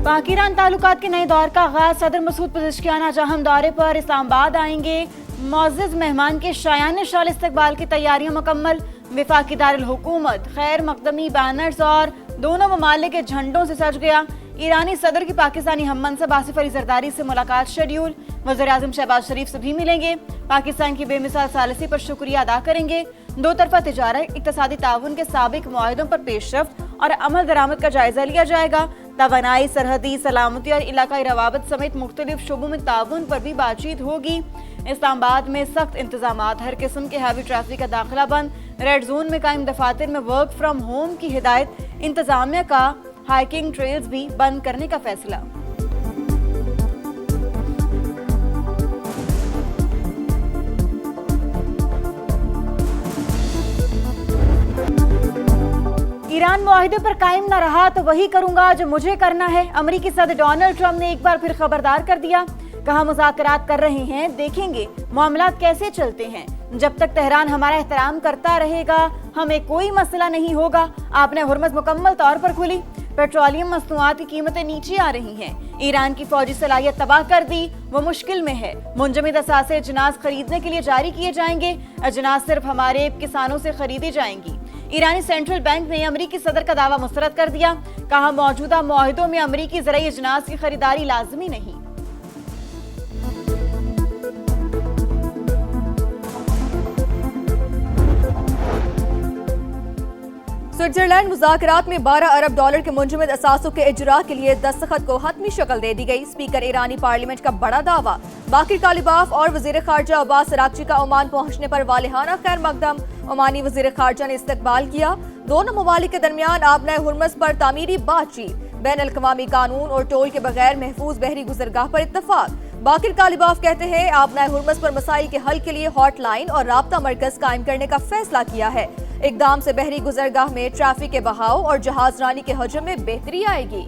पाक ईरान ताल्लुकात के नए दौर का आगाज। सदर मसूद पज़ेश्कियान आज अहम दौरे पर इस्लामाबाद आएंगे। मुअज़्ज़ज़ मेहमान के शायान शाल इस्तकबाल की तैयारियां मुकम्मल। वफाकी दारुल हुकूमत खैर मकदमी बैनर्स और दोनों ममालिक के झंडों से सज गया। ईरानी सदर की पाकिस्तानी हममनसब आसिफ अली जरदारी से मुलाकात शेड्यूल। वज़ीर-ए-आज़म शहबाज शरीफ से भी मिलेंगे। पाकिस्तान की बेमिसाल सालसी पर शुक्रिया अदा करेंगे। दो तरफा तिजारत इक़्तिसादी ताउन के साबिक मुआहदों पर पेशरफ्त और अमल दरामद का जायजा लिया जाएगा। तवानाई, सरहदी सलामती और इलाकाई रवाबत समेत मुख्तलिफ शोबों में ताउन पर भी बातचीत होगी। इस्लामाबाद में सख्त इंतजामात, हर किस्म के हैवी ट्रैफिक का दाखिला बंद। रेड जोन में कायम दफातर में वर्क फ्राम होम की हिदायत। इंतजामिया का हाइकिंग ट्रेल्स भी बंद करने का फैसला। ईरान मुआहिदे पर कायम न रहा तो वही करूंगा जो मुझे करना है। अमेरिकी सदर डोनाल्ड ट्रंप ने एक बार फिर खबरदार कर दिया। कहा, मुज़ाकरात कर रहे हैं, देखेंगे मामलात कैसे चलते हैं। जब तक तेहरान हमारा एहतराम करता रहेगा हमें कोई मसला नहीं होगा। आपने हुर्मुज़ मुकम्मल तौर पर खुली। पेट्रोलियम मसनूआत की कीमतें नीचे आ रही हैं। ईरान की फौजी सलाहियत तबाह कर दी, वो मुश्किल में है। मुंजमद असासे अजनास खरीदने के लिए जारी किए जाएंगे। अजनास सिर्फ हमारे किसानों से खरीदी जाएंगी। ईरानी सेंट्रल बैंक ने अमेरिकी सदर का दावा मुस्तरद कर दिया। कहा, मौजूदा मुआहिदों में अमेरिकी ज़राई अजनास की खरीदारी लाजमी नहीं। स्विट्जरलैंड मुज़ाकरात में 12 अरब डॉलर के मुंजमद असासों के इजरा के लिए दस्तखत को हतमी शक्ल दे दी गई। स्पीकर ईरानी पार्लियामेंट का बड़ा दावा। बाकिर कालिबाफ और वजीर खारजा अब्बास अरागची का ओमान पहुंचने पर वालिहाना खैर मकदम। ओमानी वजीर खारजा ने इस्तकबाल किया। दोनों ममालिक के दरमियान आबनाए हुर्मुज़ पर तामीरी बातचीत। बैन अल-अक़वामी कानून और टोल के बगैर महफूज बहरी गुजरगाह पर इत्तफाक। बाकिर कालिबाफ कहते हैं, आबनाए हुर्मुज़ पर मसाइल के हल के लिए हॉटलाइन और राब्ता मरकज कायम करने का फैसला किया है। इकदाम से बहरी गुजरगाह में ट्रैफिक के बहाव और जहाज रानी के हजम में बेहतरी आएगी।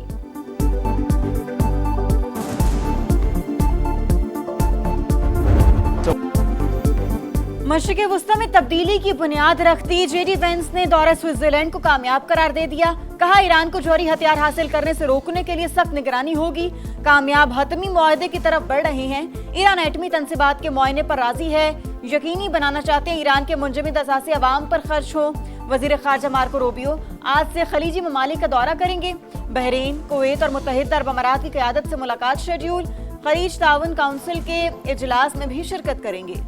मशरिक़ वुस्ता में तब्दीली की बुनियाद रखती जेडी वेंस ने दौरा स्विट्जरलैंड को कामयाब करार दे दिया। कहा, ईरान को जौहरी हथियार हासिल करने से रोकने के लिए सख्त निगरानी होगी। कामयाब हतमी मुआहदे की तरफ बढ़ रहे हैं। ईरान एटमी तनसीबात के मुआयने पर राजी है। यकीनी बनाना चाहते हैं ईरान के मुंजमद असासे अवाम पर खर्च हो। वजीर खारजा मार्को रूबियो आज से खलीजी ममालिक का दौरा करेंगे। बहरीन, कुवैत और मुत्तहिदा अरब अमारात की क़यादत से मुलाकात शेड्यूल। खलीज ताउन काउंसिल के इजलास में भी शिरकत करेंगे।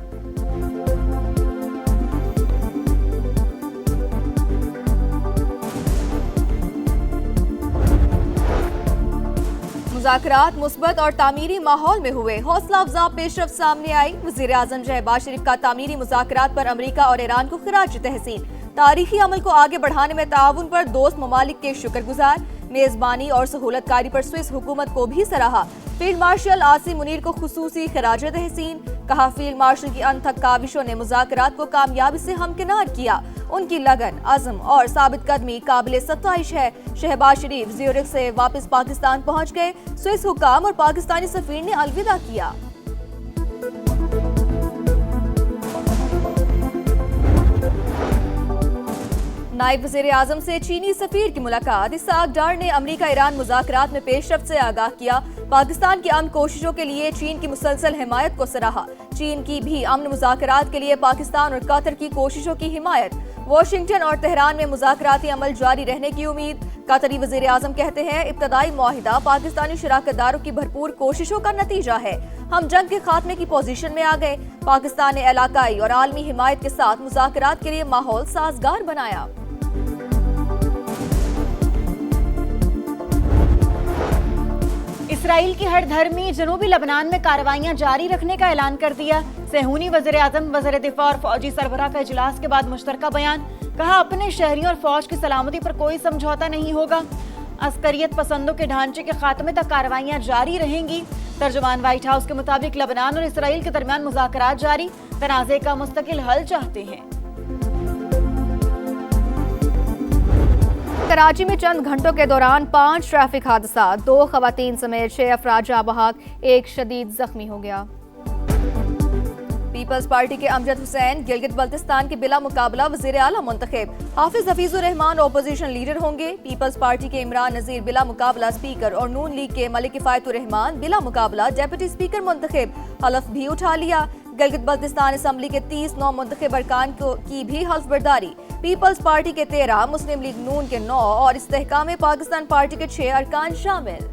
मुज़ाकरात मुस्बत और तामीरी माहौल में हुए। हौसला अफजा पेशरफ्त सामने आई। वज़ीर-ए-आज़म शहबाज शरीफ का तामीरी मुज़ाकरात पर अमेरिका और ईरान को खिराज तहसीन। तारीखी अमल को आगे बढ़ाने में ताउन पर दोस्त ममालिक के शुक्रगुजार। मेजबानी और सहूलतकारी पर स्विस हुकूमत को भी सराहा। फील्ड मार्शल आसिम मुनीर को खुसूसी खिराज तहसीन। कहा, फील्ड मार्शल की अनथक काविशों ने मुज़ाकरात को कामयाबी से हमकिनार किया। उनकी लगन, अज़्म और साबित कदमी काबिल सत्ताइश है। शहबाज शरीफ ज़्यूरिख से वापस पाकिस्तान पहुंच गए। स्विस हुकाम और पाकिस्तानी सफीर ने अलविदा किया। नायब वज़ीर-ए-आज़म से चीनी सफीर की मुलाकात। इसहाक डार ने अमेरिका ईरान मुज़ाकरात में पेशरफ्त से आगाह किया। पाकिस्तान की अमन कोशिशों के लिए चीन की मुसलसल हिमायत को सराहा। चीन की भी अमन मुज़ाकरात के लिए पाकिस्तान और कतर की कोशिशों की हिमायत। वाशिंगटन और तेहरान में मुज़ाकराती अमल जारी रहने की उम्मीद। कतरी वज़ीर-ए-आज़म कहते हैं, इब्तदाई मुआहिदा पाकिस्तानी शराकतदारों की भरपूर कोशिशों का नतीजा है। हम जंग के खात्मे की पोजीशन में आ गए। पाकिस्तान ने इलाकाई और आलमी हिमायत के साथ मुज़ाकरात के लिए माहौल साजगार बनाया। इसराइल की हरधर्मी जनूबी लबनान में कार्रवाइयां जारी रखने का ऐलान कर दिया। सेहूनी वज़ीर-ए-आज़म, वज़ीर दिफा और फौजी सरबराह का इजलास के बाद मुश्तरका बयान। कहा, अपने शहरियों और फौज की सलामती पर कोई समझौता नहीं होगा। अस्करियत पसंदों के ढांचे के खात्मे तक कार्रवाइयां जारी रहेंगी। तर्जुमान व्हाइट हाउस के मुताबिक लबनान और इसराइल के दरमियान मुज़ाकरात जारी, तनाज़े का मुस्तकिल हल चाहते हैं। कराची में चंद घंटों के दौरान 5 ट्रैफिक हादसा, 2 खवातीन समेत 6 अफराद जाँ बहक, 1 शदीद जख्मी हो गया। पीपल्स पार्टी के अमजद हुसैन गिलगित बल्तिस्तान के बिला मुकाबला वजीर आला मुंतखब। हाफिज हफीजुर रहमान ऑपोजिशन लीडर होंगे। पीपल्स पार्टी के इमरान नजीर बिला मुकाबला स्पीकर और नून लीग के मलिक किफायतुर रहमान बिला मुकाबला डेप्यूटी स्पीकर मुंतखब। हलफ भी उठा लिया। गिलगित बल्तिस्तान असम्बली के 30 नौ मुंतखब अरकान की भी हल्फ बर्दारी। पीपल्स पार्टी के 13, मुस्लिम लीग नून के 9 और इस्तेहकाम पाकिस्तान पार्टी के 6 अरकान शामिल।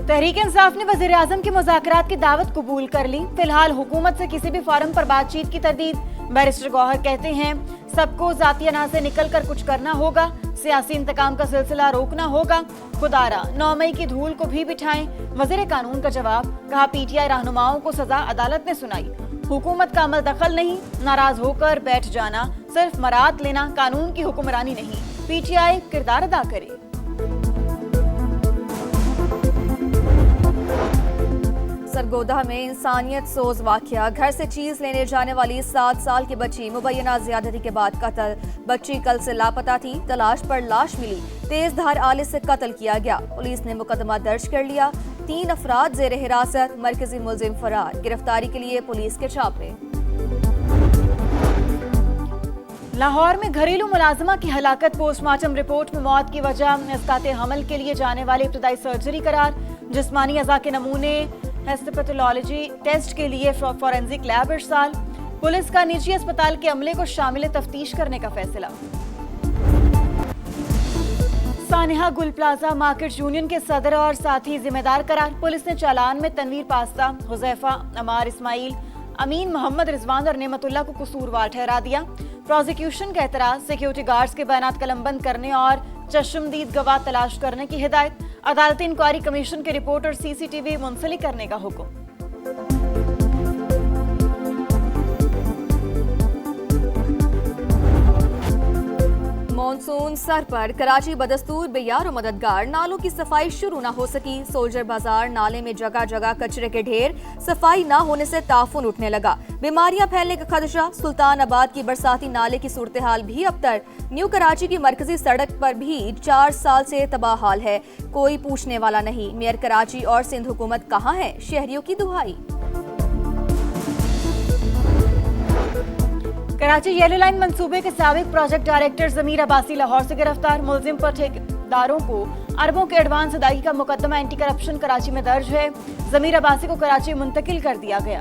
तहरीक इंसाफ ने वजीर आजम की मुज़ाकरात की दावत कबूल कर ली। फिलहाल हुकूमत से किसी भी फोरम पर बातचीत की तरदीद। बैरिस्टर गौहर कहते हैं सबको जाती अना से निकल कर कुछ करना होगा, सियासी इंतकाम का सिलसिला रोकना होगा। खुदारा 9 मई की धूल को भी बिठाएं। वजीर कानून का जवाब, कहा पीटीआई रहनुमाओं को सजा अदालत ने सुनाई। हुकूमत का अमल दखल नहीं, नाराज होकर बैठ जाना, सिर्फ मरात लेना कानून की हुक्मरानी नहीं। पीटीआई किरदार अदा करे। सरगोदा में इंसानियत सोज वाकया। घर से चीज लेने जाने वाली 7 साल की बच्ची मुबैना ज्यादती के बाद कत्ल। बच्ची कल से लापता थी, तलाश पर लाश मिली। तेज धार आले से कत्ल किया गया। पुलिस ने मुकदमा दर्ज कर लिया। 3 अफराद जेर हिरासत, मरकजी मुलजिम फरार। गिरफ्तारी के लिए पुलिस के छापे। लाहौर में घरेलू मुलाजमा की हलाकत, पोस्टमार्टम रिपोर्ट में मौत की वजह इसकाते हमल के लिए जाने वाली इब्तदाई सर्जरी करार। जिस्मानी अज़ा के नमूने हिस्टोपैथोलॉजी टेस्ट के लिए फॉरेंसिक लैब इरसाल। पुलिस का निजी अस्पताल के अमले को शामिल तफ्तीश करने का फैसला। सानिहा गुल प्लाजा मार्केट यूनियन के सदर और साथी जिम्मेदार करार। पुलिस ने चालान में तनवीर पास्ता, हुजैफा, अमार इस्माइल, अमीन मोहम्मद रिजवान और नेमतुल्लाह को कसूरवार ठहरा दिया। प्रोसिक्यूशन का एतराज, सिक्योरिटी गार्ड्स के बयानात कलमबंद करने और चश्मदीद गवाह तलाश करने की हिदायत। अदालती इंक्वायरी कमीशन की रिपोर्ट और सीसीटीवी मुंसलिक करने का हुक्म। मॉनसून सर पर, कराची बदस्तूर बेयार और मददगार। नालों की सफाई शुरू न हो सकी। सोल्जर बाजार नाले में जगह जगह कचरे के ढेर। सफाई न होने से ताफुन उठने लगा। बीमारियां फैलने का खदशा। सुल्तान आबाद की बरसाती नाले की सूरत हाल भी अबतर। न्यू कराची की मरकजी सड़क पर भी 4 साल से तबाह हाल है। कोई पूछने वाला नहीं। मेयर कराची और सिंध हुकूमत कहाँ है, शहरियों की दुहाई। कराची येलो लाइन मंसूबे के साबिक प्रोजेक्ट डायरेक्टर जमीर अब्बासी लाहौर से गिरफ्तार। मुलजिम पर ठेकेदारों को अरबों के एडवांस अदायगी का मुकदमा एंटी करप्शन कराची में दर्ज है। जमीर अब्बासी को कराची मुंतकिल कर दिया गया।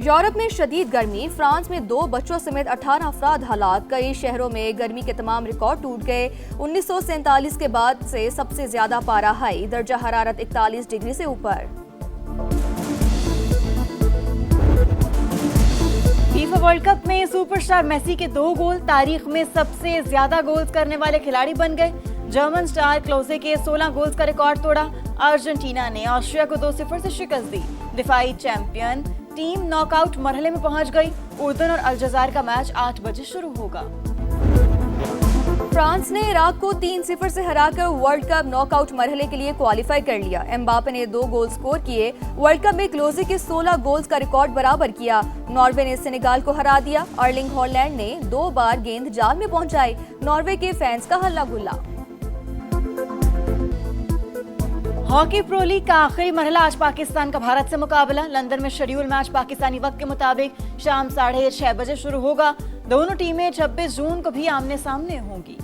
यूरोप में शदीद गर्मी। फ्रांस में 2 बच्चों समेत 18 अफराद हलाक। कई शहरों में गर्मी के तमाम रिकॉर्ड टूट गए। 1947 के बाद से सबसे ज्यादा पारा हाई। दर्जा हरारत 41 डिग्री से ऊपर। फीफा वर्ल्ड कप में सुपरस्टार मेसी के 2 गोल तारीख में सबसे ज्यादा गोल्स करने वाले खिलाड़ी बन गए। जर्मन स्टार क्लोजे के 16 गोल्स का रिकॉर्ड तोड़ा। अर्जेंटीना ने ऑस्ट्रिया को 2-0 से शिकस्त दी। दिफाई चैंपियन टीम नॉकआउट मरहले में पहुंच गई। उर्दन और अल्जज़ायर का मैच 8 बजे शुरू होगा। फ्रांस ने इराक को 3-0 से हराकर वर्ल्ड कप नॉकआउट मरहले के लिए क्वालिफाई कर लिया। एम्बापे ने 2 गोल स्कोर किए। वर्ल्ड कप में क्लोजे के 16 गोल्स का रिकॉर्ड बराबर किया। नॉर्वे ने सेनेगाल को हरा दिया। अर्लिंग हॉलैंड ने 2 बार गेंद जाल में पहुंचाई। नॉर्वे के फैंस का हल्ला गुल्ला। हॉकी प्रो लीग का आखिरी मरहला, आज पाकिस्तान का भारत से मुकाबला। लंदन में शेड्यूल मैच पाकिस्तानी वक्त के मुताबिक शाम 6:30 बजे शुरू होगा। दोनों टीमें 26 जून को भी आमने सामने होंगी।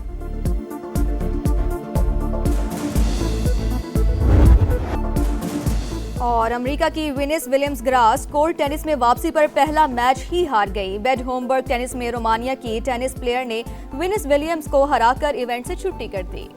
और अमेरिका की विनिस विलियम्स ग्रास कोर्ट टेनिस में वापसी पर पहला मैच ही हार गई। बेड होमबर्ग टेनिस में रोमानिया की टेनिस प्लेयर ने विनिस विलियम्स को हराकर इवेंट से छुट्टी कर दी।